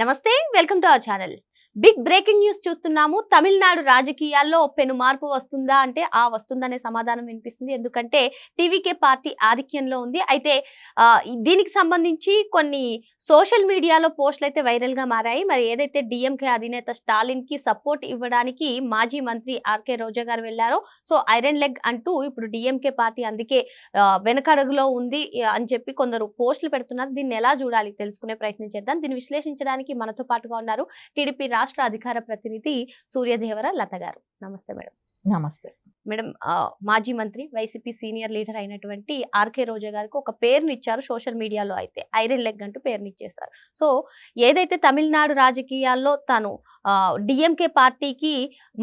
నమస్తే, welcome to our channel. Big breaking news చూస్తున్నాము. తమిళనాడు రాజకీయాల్లో పెను మార్పు వస్తుందా అంటే వస్తుందనే సమాధానం వినిపిస్తుంది. ఎందుకంటే టీవీకే పార్టీ ఆధిక్యంలో ఉంది. అయితే దీనికి సంబంధించి కొన్ని సోషల్ మీడియాలో పోస్టులు అయితే వైరల్ గా మారాయి. మరి ఏదైతే డిఎంకే అధినేత స్టాలిన్ కి సపోర్ట్ ఇవ్వడానికి మాజీ మంత్రి ఆర్కే రోజా గారు వెళ్లారో, సో ఐరన్ లెగ్ అంటూ ఇప్పుడు డిఎంకే పార్టీ అందుకే వెనకడుగులో ఉంది అని చెప్పి కొందరు పోస్టులు పెడుతున్నారు. దీన్ని ఎలా చూడాలి తెలుసుకునే ప్రయత్నం చేద్దాం. దీన్ని విశ్లేషించడానికి మనతో పాటుగా ఉన్నారు టీడీపీ రాష్ట్ర అధికార ప్రతినిధి సూర్యదేవర లత గారు. నమస్తే మేడం. నమస్తే మేడం, మాజీ మంత్రి వైసీపీ సీనియర్ లీడర్ అయినటువంటి ఆర్కే రోజా గారికి ఒక పేరుని ఇచ్చారు సోషల్ మీడియాలో. అయితే ఐరన్ లెగ్ అంటూ పేరునిచ్చేశారు. సో ఏదైతే తమిళనాడు రాజకీయాల్లో తను డిఎంకే పార్టీకి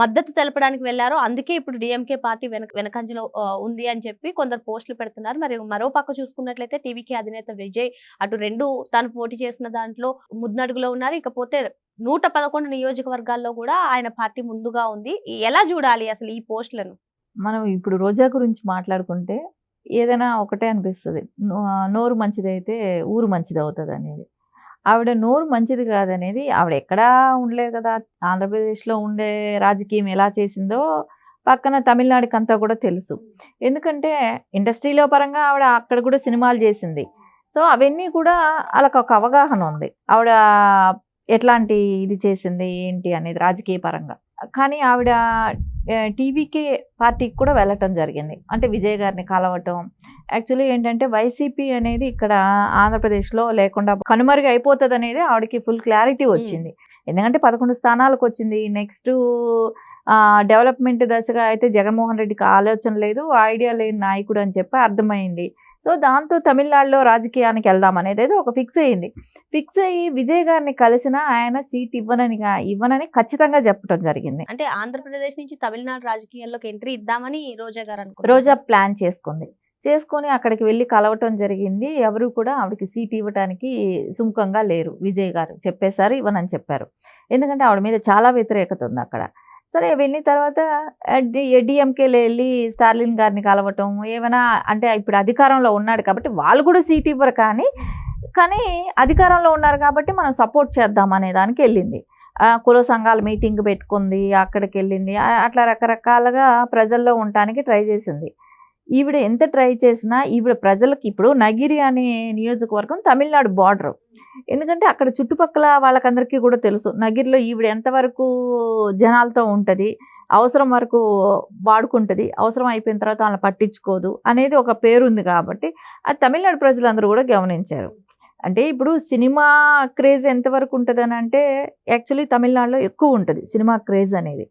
మద్దతు తెలపడానికి వెళ్లారో, అందుకే ఇప్పుడు డిఎంకే పార్టీ వెనకంజలో ఉంది అని చెప్పి కొందరు పోస్టులు పెడుతున్నారు. మరి మరో పక్క చూసుకున్నట్లయితే టీవీకే అధినేత విజయ్ అటు తాను పోటీ చేసిన దాంట్లో ముద్నడుగులో ఉన్నారు. ఇకపోతే 111 నియోజకవర్గాల్లో కూడా ఆయన పార్టీ ముందుగా ఉంది. ఎలా చూడాలి అసలు ఈ పోస్టులను? మనం ఇప్పుడు రోజా గురించి మాట్లాడుకుంటే ఏదైనా ఒకటే అనిపిస్తుంది, నోరు మంచిదైతే ఊరు మంచిది అవుతుంది అనేది. ఆవిడ నోరు మంచిది కాదనేది ఆవిడ ఎక్కడా ఉండలేదు కదా. ఆంధ్రప్రదేశ్లో ఉండే రాజకీయం ఎలా చేసిందో పక్కన తమిళనాడుకి అంతా కూడా తెలుసు. ఎందుకంటే ఇండస్ట్రీలో పరంగా ఆవిడ అక్కడ కూడా సినిమాలు చేసింది. సో అవన్నీ కూడా వాళ్ళకి ఒక అవగాహన ఉంది, ఆవిడ ఎట్లాంటి ఇది చేసింది ఏంటి అనేది రాజకీయ పరంగా. కానీ ఆవిడ టీవీకే పార్టీకి కూడా వెళ్ళటం జరిగింది, అంటే విజయ్ గారిని కలవటం. యాక్చువల్లీ ఏంటంటే వైసీపీ అనేది ఇక్కడ ఆంధ్రప్రదేశ్లో లేకుండా కనుమరుగు అయిపోతుంది అనేది ఆవిడకి ఫుల్ క్లారిటీ వచ్చింది. ఎందుకంటే 11 స్థానాలకు వచ్చింది. నెక్స్ట్ డెవలప్మెంట్ దశగా అయితే జగన్మోహన్ రెడ్డికి ఆలోచన లేదు, ఐడియా లేని నాయకుడు అని చెప్పి అర్థమైంది. సో దాంతో తమిళనాడులో రాజకీయానికి వెళ్దాం అనేది ఒక ఫిక్స్ అయ్యింది. ఫిక్స్ అయ్యి విజయ్ గారిని కలిసిన ఆయన సీట్ ఇవ్వనని ఖచ్చితంగా చెప్పడం జరిగింది. అంటే ఆంధ్రప్రదేశ్ నుంచి తమిళనాడు రాజకీయాల్లోకి ఎంట్రీ ఇద్దామని రోజా గారు అనుకున్నారు. రోజా ప్లాన్ చేసుకొని అక్కడికి వెళ్ళి కలవటం జరిగింది. ఎవరు కూడా ఆవిడకి సీట్ ఇవ్వడానికి సుముఖంగా లేరు. విజయ్ గారు చెప్పేశారు, ఇవ్వనని చెప్పారు. ఎందుకంటే ఆవిడ మీద చాలా వ్యతిరేకత ఉంది అక్కడ. సరే వెళ్ళిన తర్వాత డిఎంకేలో వెళ్ళి స్టాలిన్ గారిని కలవటం ఏమైనా అంటే ఇప్పుడు అధికారంలో ఉన్నాడు కాబట్టి వాళ్ళు కూడా సీట్ ఇవ్వరు, కానీ అధికారంలో ఉన్నారు కాబట్టి మనం సపోర్ట్ చేద్దాం అనే దానికి వెళ్ళింది. కుల సంఘాల మీటింగ్ పెట్టుకుంది, అక్కడికి వెళ్ళింది. అట్లా రకరకాలుగా ప్రజల్లో ఉండటానికి ట్రై చేసింది. ఈవిడ ఎంత ట్రై చేసినా ఈవిడ ప్రజలకి ఇప్పుడు నగిరి అనే నియోజకవర్గం తమిళనాడు బార్డర్. ఎందుకంటే అక్కడ చుట్టుపక్కల వాళ్ళకందరికీ కూడా తెలుసు నగిరిలో ఈవిడ ఎంతవరకు జనాలతో ఉంటుంది, అవసరం వరకు వాడుకుంటుంది, అవసరం అయిపోయిన తర్వాత వాళ్ళని పట్టించుకోదు అనేది ఒక పేరుంది. కాబట్టి అది తమిళనాడు ప్రజలందరూ కూడా గమనించారు. అంటే ఇప్పుడు సినిమా క్రేజ్ ఎంతవరకు ఉంటుంది అని అంటే యాక్చువల్లీ తమిళనాడులో ఎక్కువ ఉంటుంది సినిమా క్రేజ్ అనేది.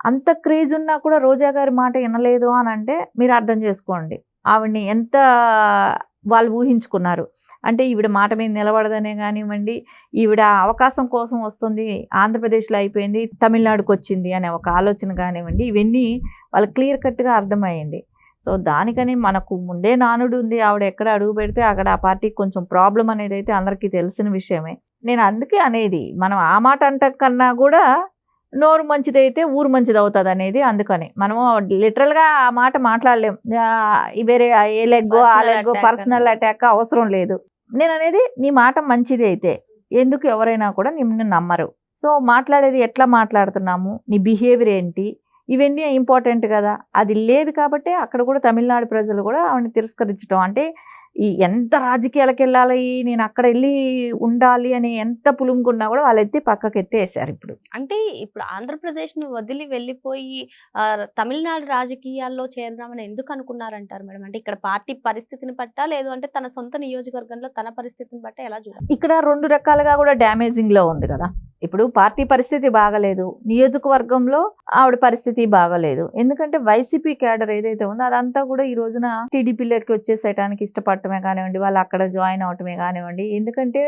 అంత క్రేజ్ ఉన్నా కూడా రోజా గారి మాట వినలేదు అని అంటే మీరు అర్థం చేసుకోండి ఆవిడ్ని ఎంత వాళ్ళు ఊహించుకున్నారు. అంటే ఈవిడ మాట మీద నిలబడదనే కానివ్వండి, ఈవిడ అవకాశం కోసం వస్తుంది, ఆంధ్రప్రదేశ్లో అయిపోయింది తమిళనాడుకు వచ్చింది అనే ఒక ఆలోచన కానివ్వండి, ఇవన్నీ వాళ్ళకి క్లియర్ కట్గా అర్థమైంది. సో దానికని మనకు ముందే నానుడు ఉంది, ఆవిడ ఎక్కడ అడుగు పెడితే అక్కడ ఆ పార్టీకి కొంచెం ప్రాబ్లం అనేది అయితే అందరికీ తెలిసిన విషయమే. నేను అందుకే అనేది మనం ఆ మాట అంట కన్నా కూడా నోరు మంచిదైతే ఊరు మంచిది అవుతుంది అనేది. అందుకని మనము లిటరల్గా ఆ మాట మాట్లాడలేం. వేరే ఏ లెగ్గో ఆ లెగ్గో పర్సనల్ అటాక్ అవసరం లేదు. నేను అనేది నీ మాట మంచిది అయితే ఎందుకు ఎవరైనా కూడా నిన్ను నమ్మరు. సో మాట్లాడేది ఎట్లా మాట్లాడుతున్నాము, నీ బిహేవియర్ ఏంటి, ఇవన్నీ ఇంపార్టెంట్ కదా. అది లేదు కాబట్టి అక్కడ కూడా తమిళనాడు ప్రజలు కూడా ఆవిడని తిరస్కరించడం, అంటే ఎంత రాజకీయాలకు వెళ్ళాలి, నేను అక్కడ వెళ్ళి ఉండాలి అని ఎంత పులుముకున్నా కూడా వాళ్ళు ఎత్తి పక్కకి ఎత్తేసారు. అంటే ఇప్పుడు ఆంధ్రప్రదేశ్ ను వదిలి వెళ్ళిపోయి తమిళనాడు రాజకీయాల్లో చేరదామని ఎందుకు అనుకున్నారంటారు మేడం? అంటే ఇక్కడ పార్టీ పరిస్థితిని బట్టా, లేదు అంటే తన సొంత నియోజకవర్గంలో తన పరిస్థితిని బట్ట ఎలా చూడాలి? ఇక్కడ 2 రకాలుగా కూడా డ్యామేజింగ్ లో ఉంది కదా. ఇప్పుడు పార్టీ పరిస్థితి బాగలేదు, నియోజకవర్గంలో ఆవిడ పరిస్థితి బాగలేదు. ఎందుకంటే వైసీపీ క్యాడర్ ఏదైతే ఉందో అదంతా కూడా ఈ రోజున టీడీపీలోకి వచ్చేసేయడానికి ఇష్టపడటమే కానివ్వండి, వాళ్ళు అక్కడ జాయిన్ అవటమే కానివ్వండి. ఎందుకంటే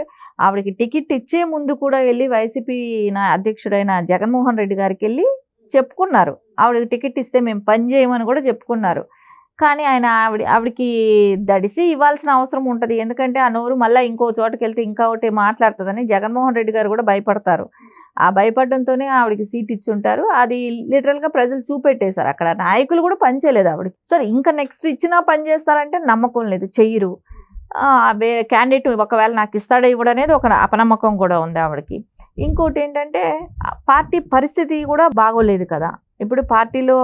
ఆవిడకి టికెట్ ఇచ్చే ముందు కూడా వెళ్ళి వైసీపీ అధ్యక్షుడైన జగన్మోహన్ రెడ్డి గారికి వెళ్ళి చెప్పుకున్నారు, ఆవిడకి టికెట్ ఇస్తే మేము పని చేయమని కూడా చెప్పుకున్నారు. కానీ ఆవిడకి దడిసి ఇవ్వాల్సిన అవసరం ఉంటుంది. ఎందుకంటే ఆ నోరు మళ్ళీ ఇంకో చోటుకి వెళ్తే ఇంకా ఒకటి మాట్లాడుతుందని జగన్మోహన్ రెడ్డి గారు కూడా భయపడతారు. ఆ భయపడడంతోనే ఆవిడకి సీట్ ఇచ్చుంటారు. అది లిటరల్గా ప్రజలు చూపెట్టేశారు. అక్కడ నాయకులు కూడా పనిచేయలేదు ఆవిడకి. సరే ఇంకా నెక్స్ట్ ఇచ్చినా పని చేస్తారంటే నమ్మకం లేదు, చెయ్యరు. వేరే క్యాండిడేట్ ఒకవేళ నాకు ఇస్తాడో ఇవ్వడం అనేది ఒక అపనమ్మకం కూడా ఉంది ఆవిడకి. ఇంకోటి ఏంటంటే పార్టీ పరిస్థితి కూడా బాగోలేదు కదా. ఇప్పుడు పార్టీలో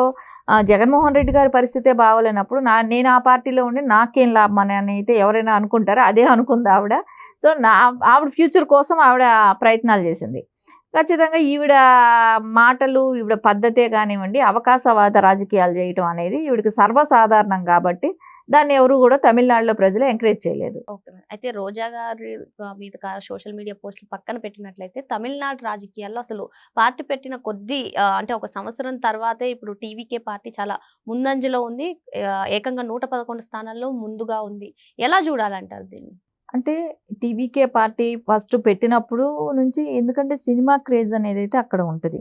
జగన్మోహన్ రెడ్డి గారి పరిస్థితే బాగోలేనప్పుడు నేను ఆ పార్టీలో ఉండి నాకేం లాభం అని అయితే ఎవరైనా అనుకుంటారో అదే అనుకుంది ఆవిడ. సో ఆవిడ ఫ్యూచర్ కోసం ఆవిడ ప్రయత్నాలు చేసింది. ఖచ్చితంగా ఈవిడ మాటలు, ఈవిడ పద్ధతే కానివ్వండి, అవకాశవాద రాజకీయాలు చేయటం అనేది ఈవిడికి సర్వసాధారణం కాబట్టి దాన్ని ఎవరు కూడా తమిళనాడులో ప్రజలు ఎంకరేజ్ చేయలేదు. Okay madam. అయితే రోజా గారి మీద సోషల్ మీడియా పోస్టులు పక్కన పెట్టినట్లయితే తమిళనాడు రాజకీయాల్లో అసలు పార్టీ పెట్టిన కొద్ది అంటే ఒక సంవత్సరం తర్వాతే ఇప్పుడు టీవీకే పార్టీ చాలా ముందంజలో ఉంది. ఏకంగా 111 స్థానాల్లో ముందుగా ఉంది. ఎలా చూడాలంటారు దీన్ని? అంటే టీవీకే పార్టీ ఫస్ట్ పెట్టినప్పుడు నుంచి, ఎందుకంటే సినిమా క్రేజ్ అనేది అయితే అక్కడ ఉంటుంది.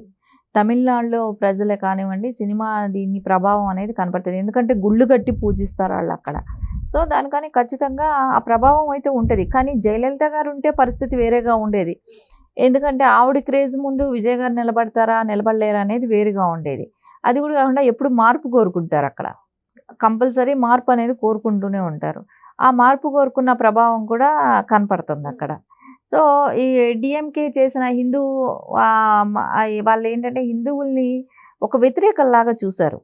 తమిళనాడులో ప్రజలే కానివ్వండి, సినిమా దీని ప్రభావం అనేది కనపడుతుంది. ఎందుకంటే గుళ్ళు కట్టి పూజిస్తారు వాళ్ళు అక్కడ. సో దానికని ఖచ్చితంగా ఆ ప్రభావం అయితే ఉంటుంది. కానీ జయలలిత గారు ఉంటే పరిస్థితి వేరేగా ఉండేది. ఎందుకంటే ఆవిడ క్రేజ్ ముందు విజయ్ గారు నిలబడతారా నిలబడలేరా అనేది వేరుగా ఉండేది. అది కూడా కాకుండా ఎప్పుడు మార్పు కోరుకుంటారు అక్కడ. కంపల్సరీ మార్పు అనేది కోరుకుంటూనే ఉంటారు. ఆ మార్పు కోరుకున్న ప్రభావం కూడా కనపడుతుంది అక్కడ. సో ఈ డిఎంకే చేసిన హిందూ వాళ్ళు ఏంటంటే హిందువుల్ని ఒక వ్యతిరేకల్లాగా చూశారు.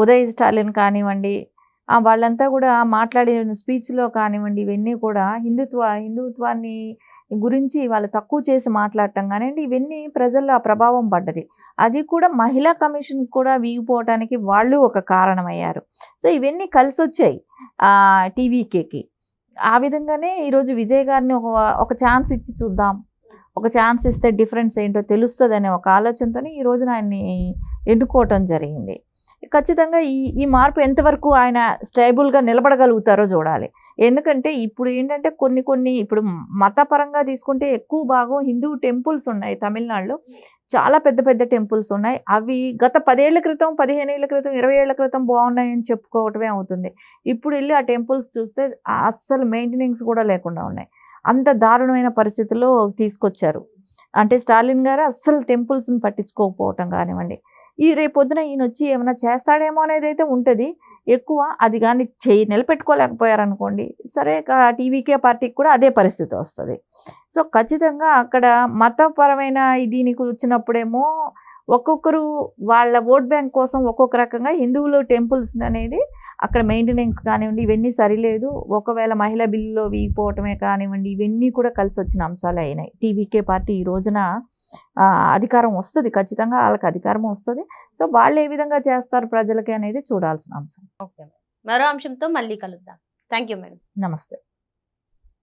ఉదయ్ స్టాలిన్ కానివ్వండి, వాళ్ళంతా కూడా మాట్లాడిన స్పీచ్లో కానివ్వండి, ఇవన్నీ కూడా హిందుత్వాన్ని గురించి వాళ్ళు తక్కువ చేసి మాట్లాడటం కానివ్వండి, ఇవన్నీ ప్రజల్లో ఆ ప్రభావం పడ్డది. అది కూడా మహిళా కమిషన్ కూడా వీగిపోవటానికి వాళ్ళు ఒక కారణమయ్యారు. సో ఇవన్నీ కలిసి వచ్చాయి టీవీకేకి. ఆ విధంగానే ఈరోజు విజయ్ గారిని ఒక ఛాన్స్ ఇచ్చి చూద్దాం, ఒక ఛాన్స్ ఇస్తే డిఫరెన్స్ ఏంటో తెలుస్తుంది అనే ఒక ఆలోచనతోనే ఈ రోజున ఆయన్ని ఎన్నుకోవటం జరిగింది. ఖచ్చితంగా ఈ మార్పు ఎంతవరకు ఆయన స్టేబుల్గా నిలబడగలుగుతారో చూడాలి. ఎందుకంటే ఇప్పుడు ఏంటంటే కొన్ని ఇప్పుడు మతపరంగా తీసుకుంటే ఎక్కువ భాగం హిందూ టెంపుల్స్ ఉన్నాయి తమిళనాడులో. చాలా పెద్ద పెద్ద టెంపుల్స్ ఉన్నాయి. అవి గత 10 ఏళ్ల క్రితం, 15 ఏళ్ల క్రితం, 20 ఏళ్ల క్రితం బాగున్నాయని చెప్పుకోవటమే అవుతుంది. ఇప్పుడు వెళ్ళి ఆ టెంపుల్స్ చూస్తే అస్సలు మెయింటెనెన్స్ కూడా లేకుండా ఉన్నాయి. అంత దారుణమైన పరిస్థితుల్లో తీసుకొచ్చారు. అంటే స్టాలిన్ గారు అస్సలు టెంపుల్స్ని పట్టించుకోకపోవటం కానివ్వండి, రేపొద్దున ఈయన వచ్చి ఏమైనా చేస్తాడేమో అనేది అయితే ఉంటుంది ఎక్కువ. అది కానీ నిలబెట్టుకోలేకపోయారనుకోండి, సరే టీవీకే పార్టీకి కూడా అదే పరిస్థితి వస్తుంది. సో ఖచ్చితంగా అక్కడ మతపరమైన దీనికి వచ్చినప్పుడేమో ఒక్కొక్కరు వాళ్ళ ఓట్ బ్యాంక్ కోసం ఒక్కొక్క రకంగా హిందువులు టెంపుల్స్ అనేది అక్కడ మెయింటెనెన్స్ కానివ్వండి, ఇవన్నీ సరిలేదు. ఒకవేళ మహిళా బిల్లులో వీగిపోవటమే కానివ్వండి, ఇవన్నీ కూడా కలిసి వచ్చిన అంశాలు అయినాయి. టీవీకే పార్టీ ఈ రోజున అధికారం వస్తుంది, ఖచ్చితంగా వాళ్ళకి అధికారం వస్తుంది. సో వాళ్ళు ఏ విధంగా చేస్తారు ప్రజలకి అనేది చూడాల్సిన అంశం. ఓకే, మరో అంశంతో మళ్ళీ కలుద్దాం. Thank you madam. నమస్తే.